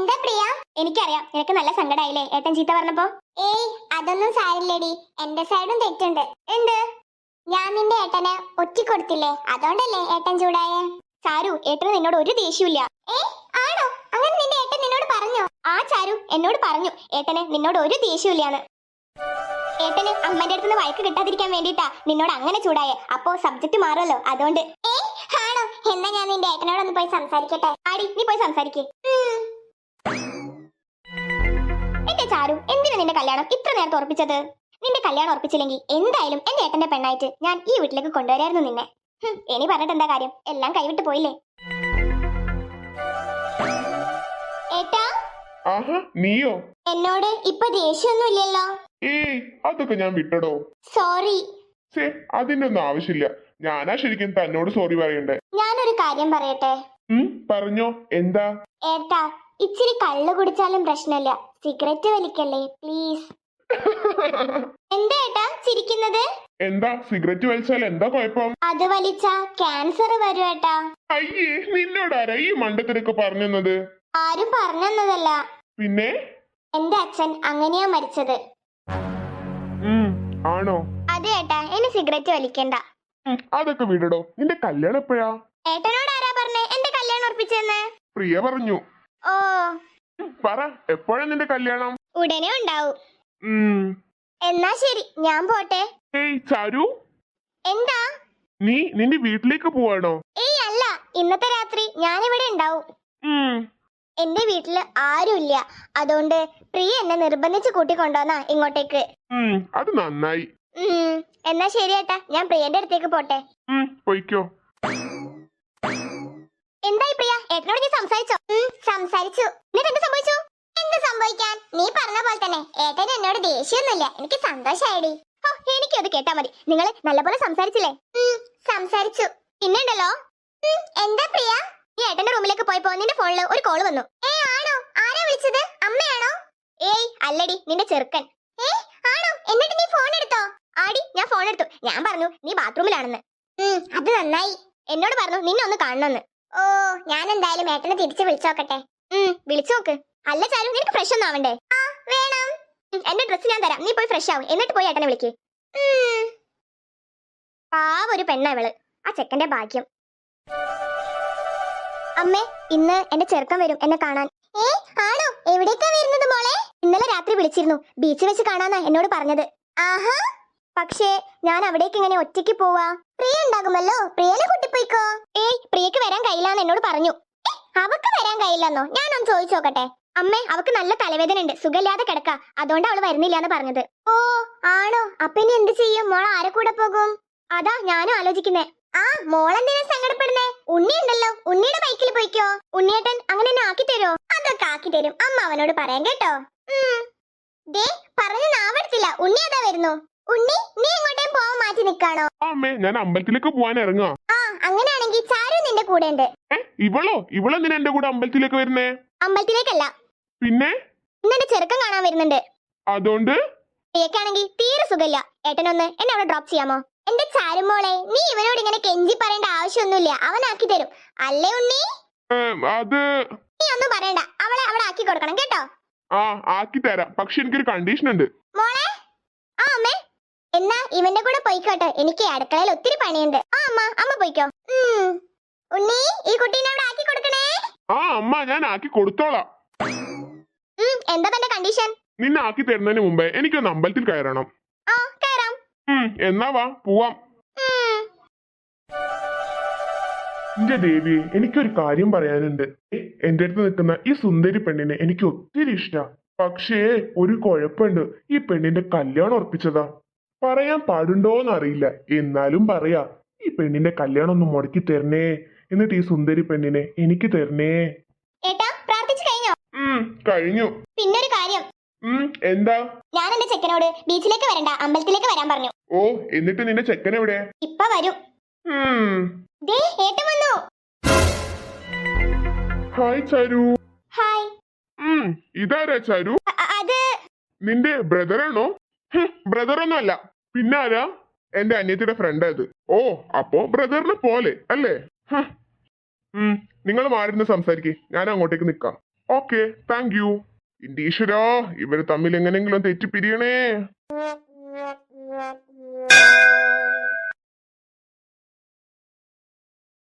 എന്താ പ്രിയ? എനിക്കറിയാം നിനക്ക് നല്ല സങ്കടായില്ലേ ഏട്ടൻ ചീത്ത പറഞ്ഞപ്പോ. ഏയ് അതൊന്നും സാരില്ലടി, എന്റെ സൈഡും തെറ്റുണ്ട്. എന്ത്? ഞാൻ നിന്റെ ഏട്ടനെ ഒറ്റിക്കൊടുത്തില്ലേ, അതുകൊണ്ടല്ലേ ഏട്ടൻ ചൂടായേ. ചാരു, ഏട്ടന് നിന്നോട് ഒരു ദേഷ്യമില്ല. ആണോ? അങ്ങനെ നിന്റെ ഏട്ടൻ നിന്നോട് പറഞ്ഞോ? ആ ചാരു, എന്നോട് പറഞ്ഞു ഏട്ടന് നിന്നോട് ഒരു ദേഷ്യമില്ലാന്ന്. ഏട്ടന് അമ്മന്റെ അടുത്ത് നിന്ന് വഴക്ക് കിട്ടാതിരിക്കാൻ വേണ്ടിട്ടാ നിന്നോട് അങ്ങനെ ചൂടായേ. അപ്പോ സബ്ജക്ട് മാറുമല്ലോ, അതുകൊണ്ട്. ആണോ? എന്നാ ഞാൻ നിന്റെ ഏട്ടനോടൊന്ന് പോയി സംസാരിക്കട്ടെ. ആടി, നീ പോയി സംസാരിക്കേ. എന്റെ ചാരു, എന്തിനാ നിന്റെ കല്യാണം ഇത്ര നേരത്തെ ഉറപ്പിച്ചത്? നിന്റെ കല്യാണം ഉറപ്പിച്ചില്ലെങ്കിൽ എന്തായാലും എന്റെ ഏട്ടന്റെ പെണ്ണായിട്ട് ഞാൻ ഈ വീട്ടിലേക്ക് കൊണ്ടുവരായിരുന്നു നിന്നെ. ഇനി പറഞ്ഞിട്ട് എന്താ കാര്യം, എല്ലാം കൈവിട്ട് പോയില്ലേ. ഏട്ടാ. നീയോ? എന്നോട് ഇപ്പൊ ദേഷ്യമൊന്നും ഇല്ലല്ലോ? ഏയ്, അതൊക്കെ ഞാൻ വിട്ടടോ. സോറി. അതിന്റെ ഒന്നും ആവശ്യമില്ല. ഞാനാ ശരിക്കും തന്നോട് സോറി പറയണ്ടേ. ഞാനൊരു കാര്യം പറയട്ടെ? പറഞ്ഞോ, എന്താ? ഏട്ടാ, ഇച്ചിരി കള്ളു കുടിച്ചാലും പ്രശ്നമില്ല, സിഗരറ്റ് വലിക്കല്ലേ പ്ലീസ്. എന്താ ഏട്ടാ ചിരിക്കുന്നത്? എന്താ സിഗരറ്റ് വലിച്ചാൽ എന്താ കുഴപ്പം? അത് വലിച്ചാ ക്യാൻസർ വരും ഏട്ടാ. അയ്യേ, നിന്നോടാരാ ഈ മണ്ടത്തിനൊക്കെ പറഞ്ഞത്? ആരും പറഞ്ഞതല്ല. പിന്നെ? എന്റെ അച്ഛൻ അങ്ങനെയാ മരിച്ചത്. ആണോ? അതെ ഏട്ടാ, ഇനി സിഗരറ്റ് വലിക്കണ്ട. അതൊക്കെ വിടടോ. നിന്റെ കല്യാണം എപ്പോഴാ? ഏട്ടനോട് ആരാ പറഞ്ഞേ എന്റെ കല്യാണം ഉറപ്പിച്ചെന്ന്? പ്രിയ പറഞ്ഞു. ഓ. പറ, എപ്പോഴാ നിന്റെ കല്യാണം? ഉടനെ ഉണ്ടാവും. എന്നാ ശരി, ഞാൻ പോട്ടെ. ഏയ് ചാരു. എന്താ? നീ നിന്റെ വീട്ടിലേക്ക് പോവാണോ? ഏയ് അല്ല, ഇന്നത്തെ രാത്രി ഞാനിവിടെ ഉണ്ടാവും. എന്റെ വീട്ടില് ആരുമില്ല, അതുകൊണ്ട് പ്രിയ എന്നെ നിർബന്ധിച്ച് കൂട്ടിക്കൊണ്ടോന്നാ ഇങ്ങോട്ടേക്ക്. അത് നന്നായി. എന്നാ ശരി ഏട്ടാ, ഞാൻ പ്രിയന്റെ അടുത്തേക്ക് പോട്ടെ. പോയിക്കോ. എന്തായി പ്രിയ, ഏട്ടനോട് നീ സംസാരിച്ചോ? സംസാരിച്ചു. എന്നിട്ട് എന്ത് സംഭവിച്ചു? എന്ത് സംഭവിക്കാൻ, നീ പറഞ്ഞ പോലെ തന്നെ ഏട്ടന് എന്നോട് ദേഷ്യമൊന്നുമില്ല. എനിക്ക് സന്തോഷായിടി. എനിക്കത് കേട്ടാ മതി. നിങ്ങൾ നല്ലപോലെ സംസാരിച്ചില്ലേ? സംസാരിച്ചു. പിന്നെണ്ടല്ലോ. എന്താ പ്രിയ? നീ ഏട്ടന്റെ റൂമിലേക്ക് പോയപ്പോ നിന്റെ ഫോണിൽ ഒരു കോള് വന്നു. ആണോ? ആരാ വിളിച്ചത്? അമ്മയാണോ? ഏയ് അല്ലടി, നിന്റെ ചെറുക്കൻ. ആണോ? എന്നിട്ട് നീ ഫോൺ എടുത്തോ? ആടി, ഞാൻ ഫോൺ എടുത്തു. ഞാൻ പറഞ്ഞു നീ ബാത്റൂമിലാണെന്ന്. അത് നന്നായി. എന്നോട് പറഞ്ഞു നിന്നെ ഒന്ന് കാണണമെന്ന്. ഓ, ഞാൻ എന്തായാലും ഏട്ടനെ തിരിച്ച് വിളിച്ചോക്കട്ടെ. വിളിച്ചു നോക്ക്. അല്ല ചാരു, നിനക്ക് ഫ്രഷ് ഒന്നും ആവണ്ടേ? വേണം. എന്റെ ഡ്രസ് ഞാൻ തരാം, നീ പോയി ഫ്രഷ് ആവും, എന്നിട്ട് പോയി ഏട്ടനെ വിളിക്ക്. ഒരു പെണ്ണ ഇവള്. ആ ചെക്കന്റെ ഭാഗ്യം. അമ്മേ, ഇന്ന് എന്റെ ചെറുക്കൻ വരും എന്നെ കാണാൻ. ആണോ? എവിടേക്കാ വരുന്നത് മോളെ? ഇന്നലെ രാത്രി വിളിച്ചിരുന്നു, ബീച്ചിൽ വെച്ച് കാണാന്നാ എന്നോട് പറഞ്ഞത്. ആഹാ. പക്ഷേ ഞാൻ അവിടേക്ക് ഇങ്ങനെ ഒറ്റയ്ക്ക് പോവാ? പ്രിയ ഉണ്ടാകുമല്ലോ, പ്രിയനെ കൂട്ടിപ്പോയിക്കോ. പ്രിയക്ക് വരാൻ കഴിയില്ലാന്ന് എന്നോട് പറഞ്ഞു. അവക്ക് വരാൻ കഴിയില്ലെന്നോ? ഞാനൊന്ന് ചോദിച്ചു നോക്കട്ടെ. അമ്മേ, അവക്ക് നല്ല തലവേദന ഉണ്ട്, സുഖമില്ലാതെ കിടക്ക, അതുകൊണ്ട് അവള് വരുന്നില്ലാന്ന് പറഞ്ഞത്. ഓ ആണോ? അപ്പൊ ഇനി എന്ത് ചെയ്യും? മോൾ ആരെ കൂടെ പോകും? അതാ ഞാനും ആലോചിക്കുന്നേ. മോളെന്തിനാ സങ്കടപ്പെടുന്നേ? ഉണ്ണി ഉണ്ടല്ലോ, ഉണ്ണിയുടെ ബൈക്കിൽ പോയിക്കോ. ഉണ്ണിയേട്ടൻ അങ്ങനെ എന്നെ ആക്കി തരോ? അതൊക്കെ ആക്കി തരും, അമ്മ അവനോട് പറയാൻ കേട്ടോ. പറഞ്ഞു നാവെടുത്തില്ല. ഉണ്ണി അതാ വരുന്നു. ഉണ്ണി, നീ എങ്ങോട്ടേം പോവാൻ മാറ്റി നിക്കാണോ? അമ്മേ, ഞാൻ അമ്പലത്തിലേക്ക് പോവാൻ ഇറങ്ങാ. അങ്ങനെയാണെങ്കിൽ ചാരു നിന്റെ കൂടെ ഉണ്ട്. ഇവളെന്തിനാ എന്റെ കൂടെ അമ്പലത്തിലേക്ക് വരുന്നേ? അമ്പലത്തിലേക്കല്ല, പിന്നെ ഇന്നെന്റെ ചെറുക്കൻ കാണാൻ വരുന്നുണ്ട്. അതുകൊണ്ട് പ്രിയക്കാണെങ്കിൽ തീരെ സുഖമില്ല. ഏട്ടനൊന്ന് എന്നെ അവിടെ ഡ്രോപ്പ് ചെയ്യാമോ? എന്റെ ചാരുമോളെ, നീ ഇവനോട് ഇങ്ങനെ കെഞ്ചി പറയേണ്ട ആവശ്യമൊന്നുമില്ല, അവനാക്കി തരും. അല്ലേ ഉണ്ണി? അത് നീ ഒന്നും പറയണ്ട, അവളെ അവിടെ ആക്കി കൊടുക്കണം കേട്ടോ. ആക്കി തരാം, പക്ഷെ എനിക്കൊരു കണ്ടീഷൻ ഉണ്ട്. മോളെ. അമ്മേ, എന്നാ ഇവന്റെ കൂടെ പോയിക്കോട്ടെ, എനിക്ക് അടുക്കളയിൽ ഒത്തിരി പണിയുണ്ട്. അമ്മ പോയിക്കോ. ഉണ്ണി, ഈ കുട്ടീനെ അവിടെ ആക്കി കൊടുക്കണേ. അമ്മ, ഞാൻ ആക്കി കൊടുത്തോളാം. എന്താ തന്റെ കണ്ടീഷൻ? നിന്നെ ആക്കി തരുന്നതിന് മുമ്പേ എനിക്കൊന്ന് അമ്പലത്തിൽ കയറണം. കയറാം. എന്നാ വാ, പോവാം. എന്റെ ദേവിയെ, എനിക്കൊരു കാര്യം പറയാനുണ്ട്. എന്റെ അടുത്ത് നിൽക്കുന്ന ഈ സുന്ദരി പെണ്ണിനെ എനിക്ക് ഒത്തിരി ഇഷ്ടാ. പക്ഷേ ഒരു കുഴപ്പമുണ്ട്, ഈ പെണ്ണിന്റെ കല്യാണം ഉറപ്പിച്ചതാ. പറയാൻ പാടുണ്ടോന്നറിയില്ല, എന്നാലും പറയാ. ഈ പെണ്ണിന്റെ കല്യാണം ഒന്ന് മുടക്കി തരണേ, എന്നിട്ട് ഈ സുന്ദരി പെണ്ണിനെ എനിക്ക് തരണേ. കഴിഞ്ഞു. പിന്നൊരു കാര്യം. എന്താ? ഞാൻ എന്റെ ചെക്കനോട് ബീച്ചിലേക്ക് വരണ്ട, അമ്പലത്തിലേക്ക് വരാൻ പറഞ്ഞു. ഓ, എന്നിട്ട് നിന്റെ ചെക്കൻ എവിടെ? ഇപ്പൊ വരും. ഏട്ടൻ വന്നു. ഹായ് ചാരു. ഹായ്. ഇതാരാ ചാരു? അത് നിന്റെ ബ്രദറാണോ? ബ്രദറൊന്നും അല്ല, പിന്നെ ആരാ? എന്റെ അനിയത്തിയുടെ ഫ്രണ്ട് അത്. ഓ, അപ്പോ ബ്രദറിനെ പോലെ അല്ലേ? നിങ്ങൾ മാറിന്ന് സംസാരിക്കേ, ഞാൻ അങ്ങോട്ടേക്ക് നിക്കാം. Okay thank you. എന്റെ ഈശ്വരാ, ഇവര് തമ്മിൽ എങ്ങനെങ്കിലും തെറ്റിപ്പിരിയണേ.